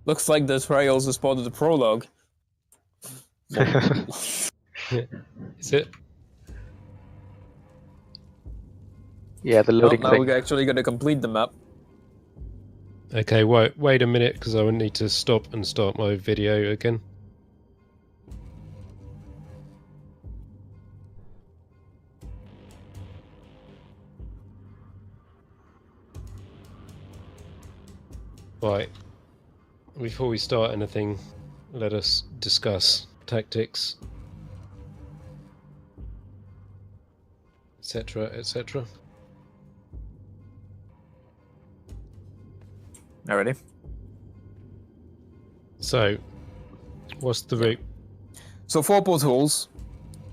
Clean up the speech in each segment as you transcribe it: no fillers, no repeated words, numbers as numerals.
Looks like the trails is part of the prologue. Is it? Yeah, the Well, loading now thing. we're actually going to complete the map. Okay, wait a minute, because I will need to stop and start my video again. Right. Before we start anything, let us discuss tactics, etc., etc. Alrighty. So, what's the route? So 4 portals.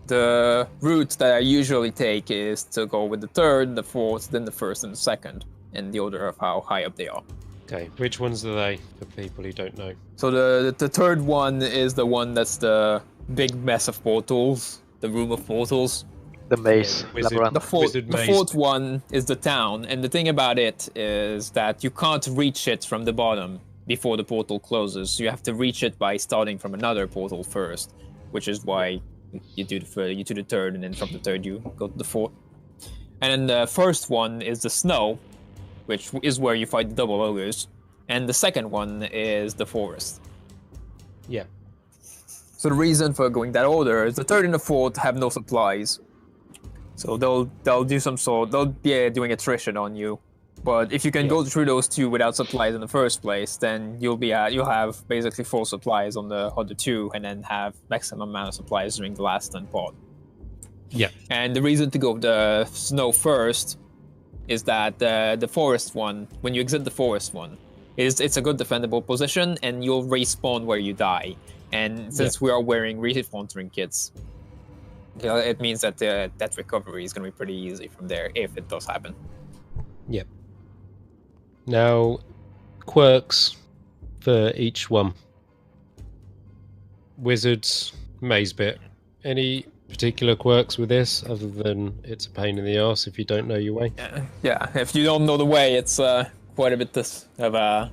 The route that I usually take is to go with the third, the fourth, then the first and the second, in the order of how high up they are. Okay, which ones are they, for people who don't know? So the third one is the one that's the big mess of portals, the room of portals. The maze. Wizard- Labyrinth. Wizard The maze. fourth one is the town, and the thing about it is that you can't reach it from the bottom before the portal closes. You have to reach it by starting from another portal first, which is why you do the third, and then from the third you go to the fourth. And then the first one is the snow, which is where you fight the double ogres, and the second one is the forest. Yeah. So the reason for going that order is the third and the fourth have no supplies. So they'll do some sort, they'll be doing attrition on you. But if you can go through those two without supplies in the first place, then you'll have basically full supplies on the other two, and then have maximum amount of supplies during the last turn part. Yeah. And the reason to go with the snow first is that the forest one, when you exit the forest one, it's a good defendable position, and you'll respawn where you die. And since we are wearing respawn trinkets, it means that that recovery is going to be pretty easy from there if it does happen. Yep. Now, quirks for each one. Wizards, maze bit. Any particular quirks with this, other than it's a pain in the arse if you don't know your way? Yeah, if you don't know the way, it's quite a bit of a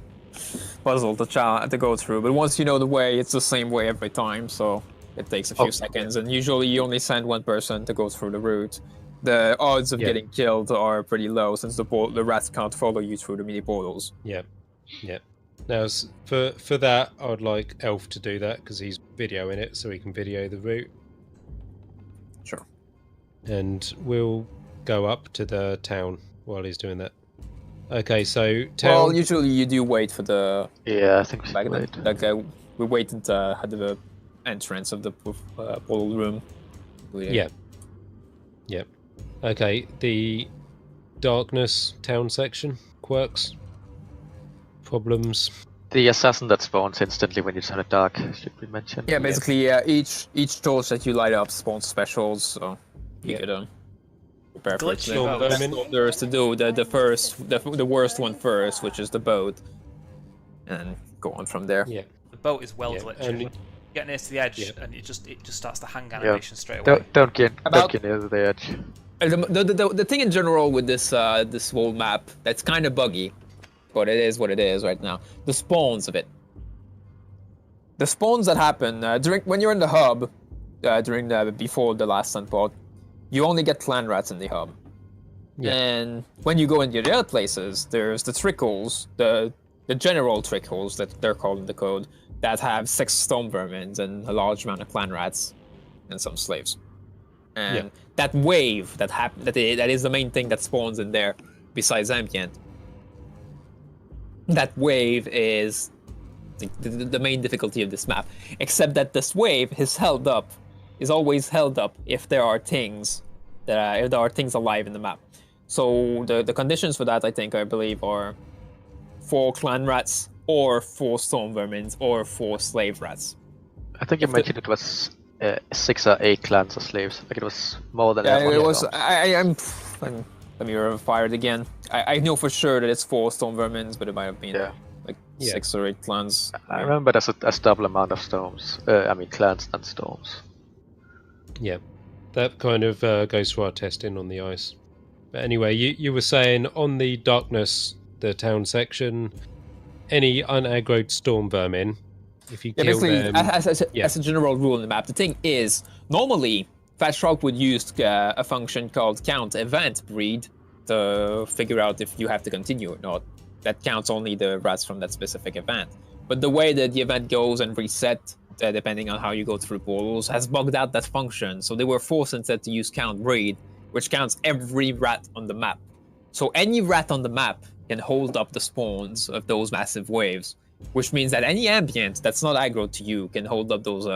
puzzle to go through. But once you know the way, it's the same way every time, so it takes a few seconds. And usually you only send one person to go through the route. The odds of getting killed are pretty low, since the rats can't follow you through the mini portals. Yeah. Now, for that, I would like Elf to do that, because he's videoing it, so he can video the route. Sure. And we'll go up to the town while he's doing that. Okay, so town... Well, usually you do wait for the... Yeah, I think we Back should wait. then, like, we waited at the entrance of the portal room. Yeah. Okay, the darkness town section, quirks, problems. The assassin that spawns instantly when you turn it dark should be mentioned. Yeah, basically, each torch that you light up spawns specials, so you could prepare for it. There's to do the worst one first, which is the boat, and go on from there. Yeah. The boat is well glitchy. And Get near to the edge, and it just starts the hang animation straight away. Don't get near the edge. The thing in general with this whole map that's kind of buggy, but it is what it is right now. The spawns of it. The spawns that happen when you're in the hub, before the last sun pod, you only get clan rats in the hub. Yeah. And when you go into the other places, there's the trickles, the general trickles that they're called in the code, that have 6 stone vermins and a large amount of clan rats and some slaves. And that wave that is the main thing that spawns in there, besides ambient. That wave is the main difficulty of this map. Except that this wave is always held up if there are things alive in the map. So the conditions for that, I believe, are 4 clan rats, or 4 stone vermins, or 4 slave rats. I think you mentioned it was 6 or 8 clans of slaves. Like it was more than that. Yeah, everyone. It was. Let me verify it again. I know for sure that it's 4 stone vermins, but it might have been 6 or 8 clans. I remember there's a double amount of storms. Clans and storms. Yeah, that kind of goes through our testing on the ice. But anyway, you were saying on the darkness, the town section, any unaggroed storm vermin, if you Yeah, kill basically, them, as a general rule in the map, the thing is, normally, Fat Shark would use a function called count event breed to figure out if you have to continue or not. That counts only the rats from that specific event. But the way that the event goes and reset, depending on how you go through portals, has bugged out that function. So they were forced instead to use count breed, which counts every rat on the map. So any rat on the map can hold up the spawns of those massive waves, which means that any ambient that's not aggro to you can hold up those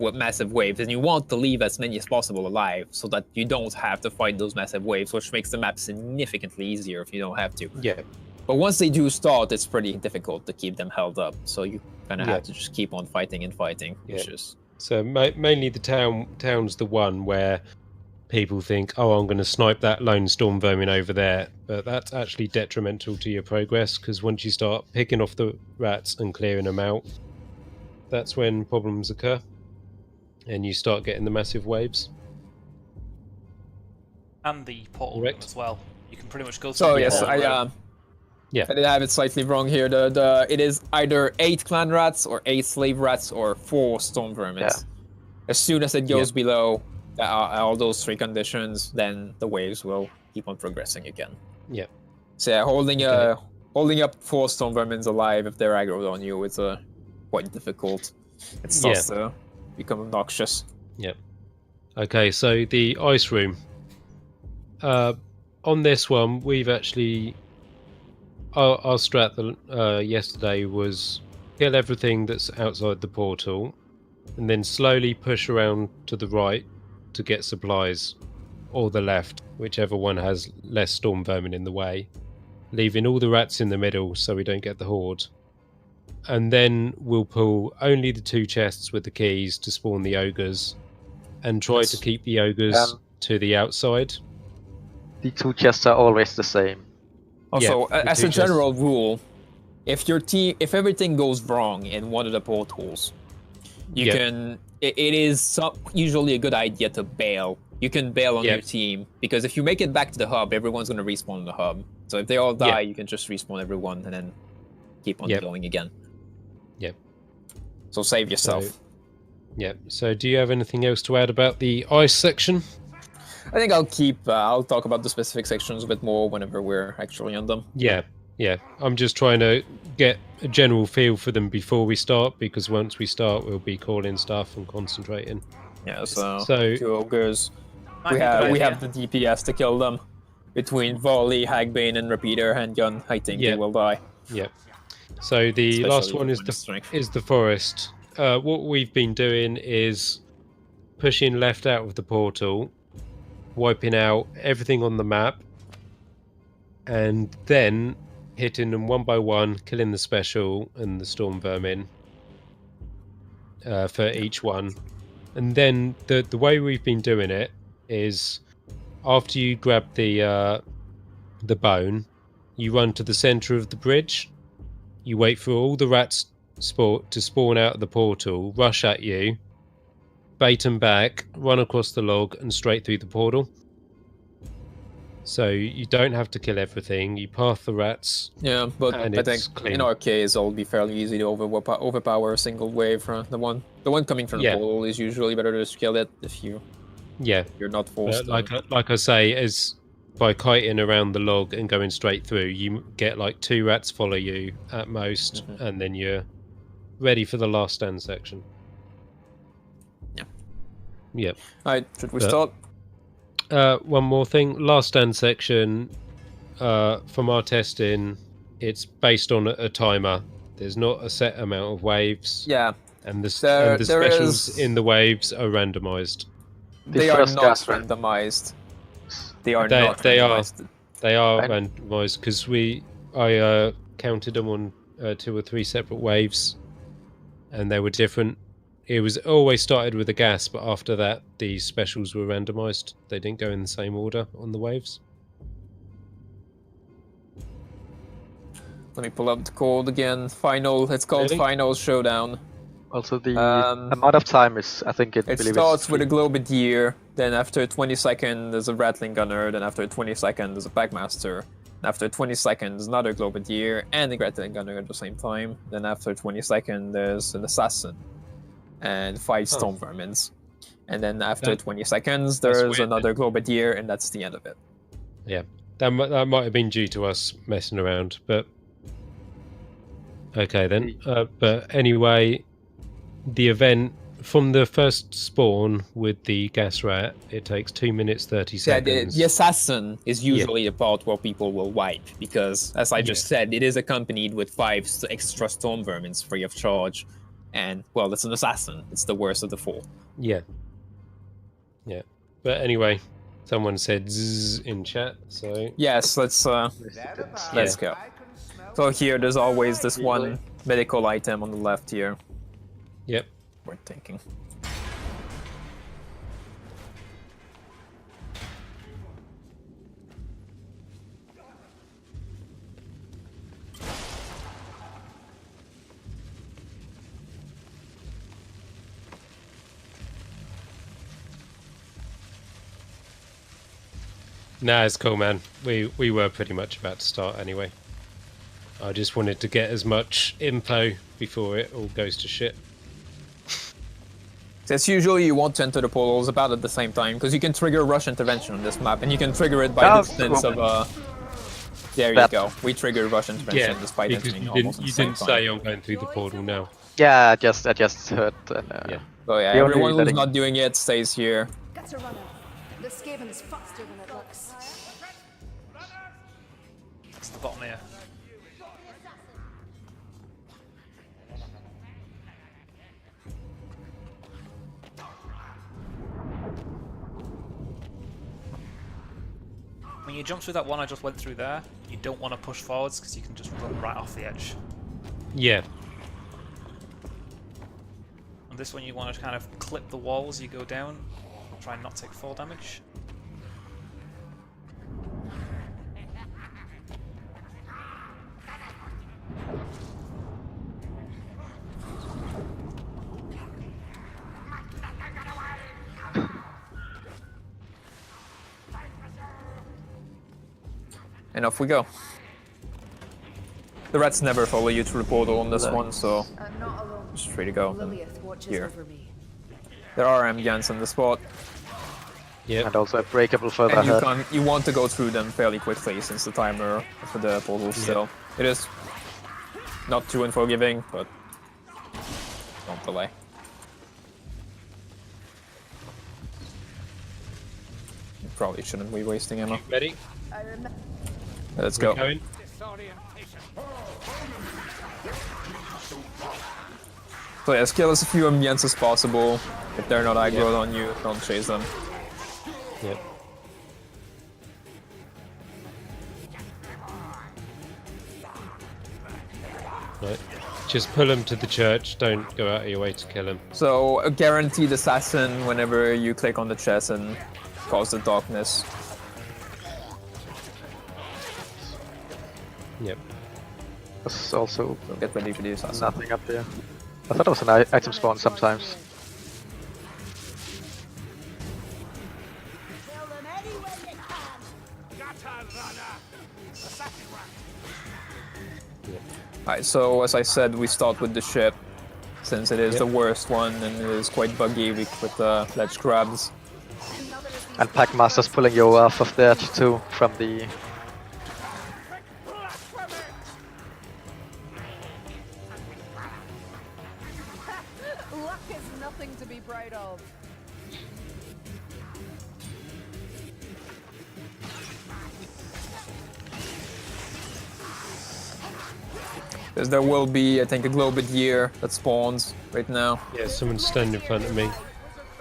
massive waves, and you want to leave as many as possible alive so that you don't have to fight those massive waves, which makes the map significantly easier if you don't have to. Yeah. But once they do start, it's pretty difficult to keep them held up, so you kind of Yeah. have to just keep on fighting and fighting, which Yeah. is... So mainly the town's the one where people think, oh, I'm going to snipe that lone storm vermin over there, but that's actually detrimental to your progress, because once you start picking off the rats and clearing them out, that's when problems occur, and you start getting the massive waves. And the portal room Correct. as well. You can pretty much go to So the yes, portal room. Yeah. I did have it slightly wrong here. It is either 8 clan rats or 8 slave rats or 4 storm vermin. Yeah. As soon as it goes below all those 3 conditions, then the waves will keep on progressing again. Yeah. So yeah, holding up 4 storm vermins alive if they're aggroed on you is quite difficult. It starts to become obnoxious. Yep. Okay, so the ice room. On this one, we've actually... Our strat yesterday was kill everything that's outside the portal, and then slowly push around to the right to get supplies, or the left, whichever one has less storm vermin in the way, leaving all the rats in the middle so we don't get the horde. And then we'll pull only the 2 chests with the keys to spawn the ogres, and try to keep the ogres to the outside. The 2 chests are always the same. Also, Yeah, as a general rule, if everything goes wrong in one of the portals, you can. It is usually a good idea to bail. You can bail on your team, because if you make it back to the hub, everyone's going to respawn in the hub. So if they all die, you can just respawn everyone and then keep on going again. Yep. So save yourself. So do you have anything else to add about the ice section? I think I'll talk about the specific sections a bit more whenever we're actually on them. Yeah. I'm just trying to get a general feel for them before we start, because once we start, we'll be calling stuff and concentrating. Yeah, so 2 ogres. We have the DPS to kill them. Between volley, hagbane, and repeater handgun, I think they will die. Yep. So the last one is the forest. What we've been doing is pushing left out of the portal, wiping out everything on the map, and then hitting them one by one, killing the special and the storm vermin for each one. And then the way we've been doing it is, after you grab the bone, you run to the center of the bridge, you wait for all the rats to spawn out of the portal, rush at you, bait them back, run across the log and straight through the portal. So you don't have to kill everything, you path the rats. Yeah, but I think clean. in our case it'll be fairly easy to overpower a single wave. The one coming from the portal is usually better to just kill it if you're not forced. Like I say, is by kiting around the log and going straight through, you get like 2 rats follow you at most, and then you're ready for the last stand section. Yep. Alright, should we start? One more thing. Last stand section, from our testing, it's based on a timer. There's not a set amount of waves. Yeah. And the specials in the waves are randomized. They are not randomized. They are not randomized. They are randomized, because I counted them on 2 or 3 separate waves, and they were different. It was always started with a gas, but after that, the specials were randomized. They didn't go in the same order on the waves. Let me pull up the code again. It's called Final Showdown. Also, the amount of time is, I think it starts with a Globadier, then after 20 seconds there's a Rattling Gunner, then after 20 seconds there's a Packmaster, After 20 seconds, another Globadier and a Greta Gunner at the same time. Then after 20 seconds, there's an Assassin and 5 Storm Vermins. And then after 20 seconds, there's another Globadier, and that's the end of it. Yeah, that might have been due to us messing around, but okay then. But anyway, the event from the first spawn with the gas rat, it takes 2 minutes 30 seconds. The Assassin is usually the part where people will wipe, because, as I just said, it is accompanied with 5 extra Storm Vermins free of charge. And, well, it's an Assassin. It's the worst of the 4. Yeah. Yeah. But anyway, someone said zzz in chat, so... Yes, let's go. So here, there's always this one medical item on the left here. Yep. We're taking. Nah, it's cool, man. We were pretty much about to start anyway. I just wanted to get as much info before it all goes to shit. Since usually you want to enter the portals about at the same time, because you can trigger rush intervention on this map, and you can trigger it by distance of there you go. We triggered rush intervention despite entering almost at the same time. You didn't say I'm going through the portal now. Yeah, I just heard. Yeah. So yeah, everyone who's not doing it stays here. Got to run out. This Skaven is faster than it looks. It's the bottom here. When you jump through that one I just went through there, you don't want to push forwards because you can just run right off the edge. Yeah. And this one you want to kind of clip the walls as you go down, try and not take fall damage. And off we go. The rats never follow you through the portal on this one, so Not alone. just free to go. Lilith watches Here. over me. There are ambulance in the spot, Yeah. And also a breakable further and ahead. you want to go through them fairly quickly since the timer for the portal still. It is not too unforgiving, but don't delay. You probably shouldn't be wasting ammo. Ready? I remember. Let's go. Going? So yeah, kill as few ambience as possible. If they're not aggroed on you, don't chase them. Yep. Right. Just pull them to the church, don't go out of your way to kill them. So a guaranteed assassin whenever you click on the chest and cause the darkness. Yep. There's also So get ready for the assassin. nothing up there. I thought it was an item spawn sometimes. Alright, so as I said, we start with the ship, since it is the worst one and it is quite buggy with ledge grabs. And Packmaster's pulling you off of there too, from the... Luck is nothing to be proud of. Because there will be, I think, a Globadier that spawns right now. Yeah, someone's standing in front of me.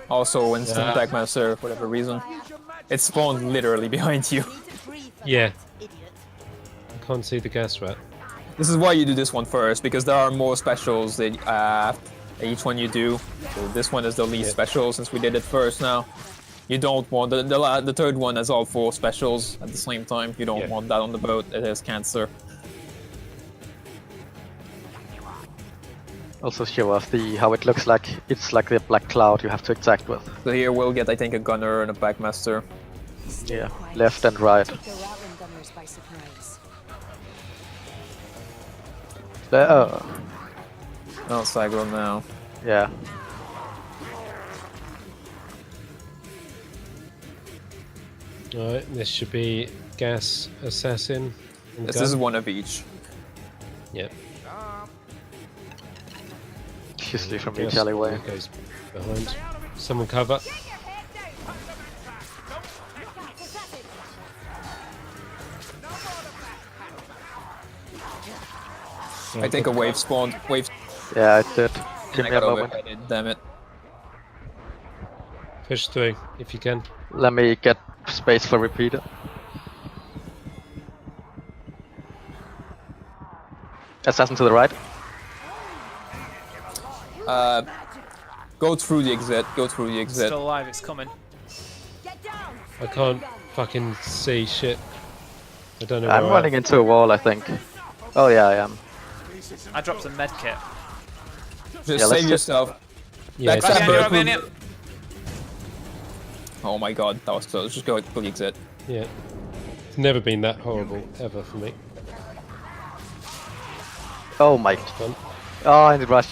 Also, instant attack master, for whatever reason. It spawned literally behind you. Yeah. I can't see the gas rat. This is why you do this one first, because there are more specials that each one you do. So this one is the least special since we did it first now. You don't want the third one has all 4 specials at the same time. You don't want that on the boat. It has cancer. Also show off how it looks like. It's like the black cloud you have to interact with. So here we'll get, I think, a gunner and a packmaster. Yeah, left and right. Take the Rattling gunners by surprise. Oh, Oh, cycle now. yeah. Alright, this should be gas assassin. And This gun. is one of each. Yep. Usually from Gas each alleyway. goes behind. Someone cover. I think a wave spawned. Wave. Yeah, it did. Give I me a got moment. overheaded. Damn it. Push through if you can. Let me get space for repeater. Assassin to the right. Go through the exit. Go through the exit. Still alive, it's coming. I can't fucking see shit. I don't know I'm where running into a wall, I think. Oh yeah, I am. I dropped a med kit. Just Yeah, let's save just- yourself. Yeah, Backstab it's- her. behind you. Oh my god, that was close. Just go for the exit. yeah. It's never been that horrible ever for me. Oh my. Fun. Oh, I need rush.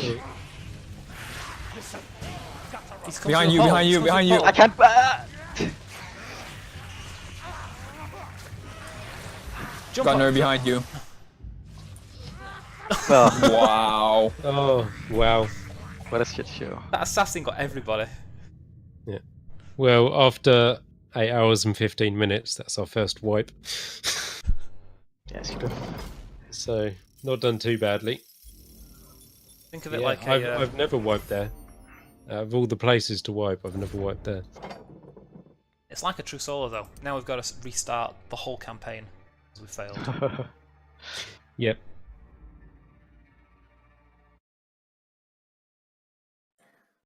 He's come Behind through you, a hole. behind He's you, come behind through a you. hole. I can't. Jump Gunner up. behind you. Oh, Wow. Oh, wow. what a shit show. That assassin got everybody. Well, after 8 hours and 15 minutes, that's our first wipe. Yes, you do. So, not done too badly. Think of it Yeah, like I've never wiped there. Of all the places to wipe, I've never wiped there. it's like a true solo though. Now we've got to restart the whole campaign because we failed. Yep.